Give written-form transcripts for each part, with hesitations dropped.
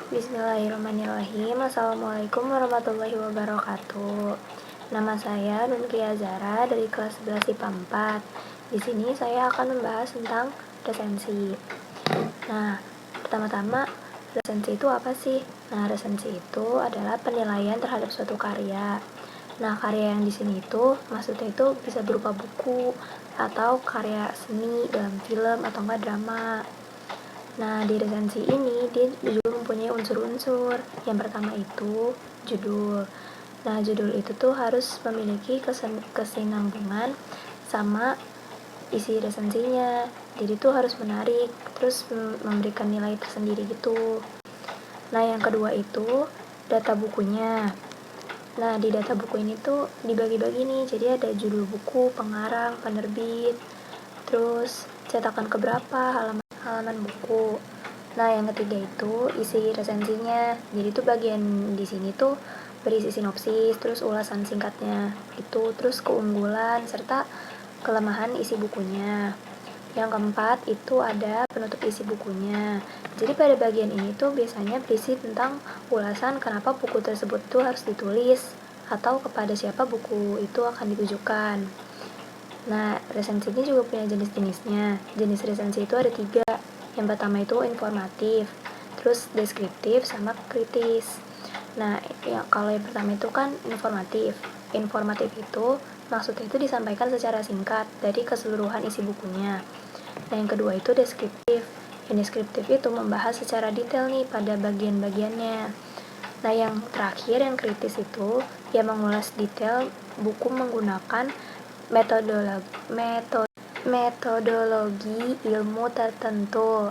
Bismillahirrahmanirrahim. Assalamualaikum warahmatullahi wabarakatuh. Nama saya Nunkia Zara dari kelas 11 IPA 4. Di sini saya akan membahas tentang resensi. Nah, pertama-tama resensi itu apa sih? Nah, resensi itu adalah penilaian terhadap suatu karya. Nah, karya yang di sini itu maksudnya itu bisa berupa buku atau karya seni dalam film atau enggak drama. Nah, di resensi ini dia juga mempunyai unsur-unsur. Yang pertama itu judul. Nah, judul itu tuh harus memiliki kesinambungan sama isi resensinya. Jadi tuh harus menarik, terus memberikan nilai tersendiri gitu. Nah, yang kedua itu data bukunya. Nah, di data buku ini tuh dibagi-bagi nih. Jadi ada judul buku, pengarang, penerbit, terus cetakan keberapa, halaman buku. Nah, yang ketiga itu isi resensinya. Jadi itu bagian di sini tuh berisi sinopsis, terus ulasan singkatnya itu, terus keunggulan serta kelemahan isi bukunya. Yang keempat itu ada penutup isi bukunya. Jadi pada bagian ini tuh biasanya berisi tentang ulasan kenapa buku tersebut tuh harus ditulis atau kepada siapa buku itu akan ditujukan. Nah, resensi ini juga punya jenis-jenisnya. Jenis resensi itu ada 3. Yang pertama itu informatif, terus deskriptif, sama kritis. Nah, kalau yang pertama itu kan informatif. Informatif itu maksudnya itu disampaikan secara singkat dari keseluruhan isi bukunya. Nah, yang kedua itu deskriptif. Yang deskriptif itu membahas secara detail nih pada bagian-bagiannya. Nah, yang terakhir yang kritis itu yang mengulas detail buku menggunakan metodologi ilmu tertentu.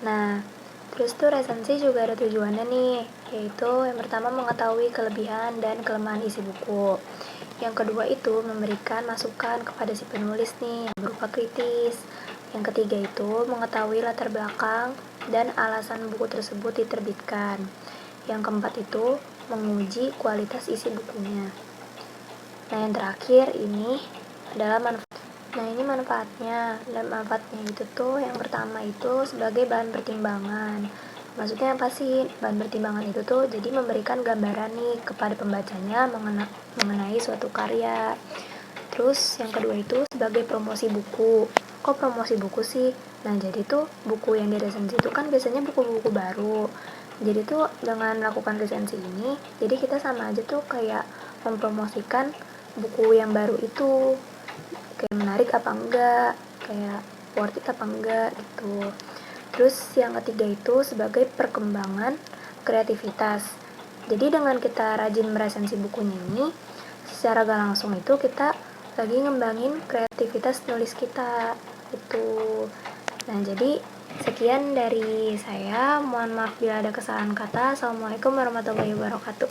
Nah, terus tuh resensi juga ada tujuannya nih, yaitu yang pertama mengetahui kelebihan dan kelemahan isi buku. Yang kedua itu memberikan masukan kepada si penulis nih yang berupa kritis. Yang ketiga itu mengetahui latar belakang dan alasan buku tersebut diterbitkan. Yang keempat itu menguji kualitas isi bukunya. Nah, yang terakhir ini adalah manfaat. Nah, ini manfaatnya. Dan manfaatnya itu tuh yang pertama itu sebagai bahan pertimbangan. Maksudnya apa sih? Bahan pertimbangan itu tuh jadi memberikan gambaran nih kepada pembacanya mengenai suatu karya. Terus yang kedua itu sebagai promosi buku. Kok promosi buku sih? Nah, jadi tuh buku yang diresensi itu kan biasanya buku-buku baru. Jadi tuh dengan melakukan resensi ini, jadi kita sama aja tuh kayak mempromosikan buku yang baru itu, kayak menarik apa enggak, kayak worth it apa enggak gitu. Terus yang ketiga itu sebagai perkembangan kreativitas. Jadi dengan kita rajin meresensi bukunya ini, secara gak langsung itu kita lagi ngembangin kreativitas nulis kita itu. Nah, jadi sekian dari saya. Mohon maaf bila ada kesalahan kata. Assalamualaikum warahmatullahi wabarakatuh.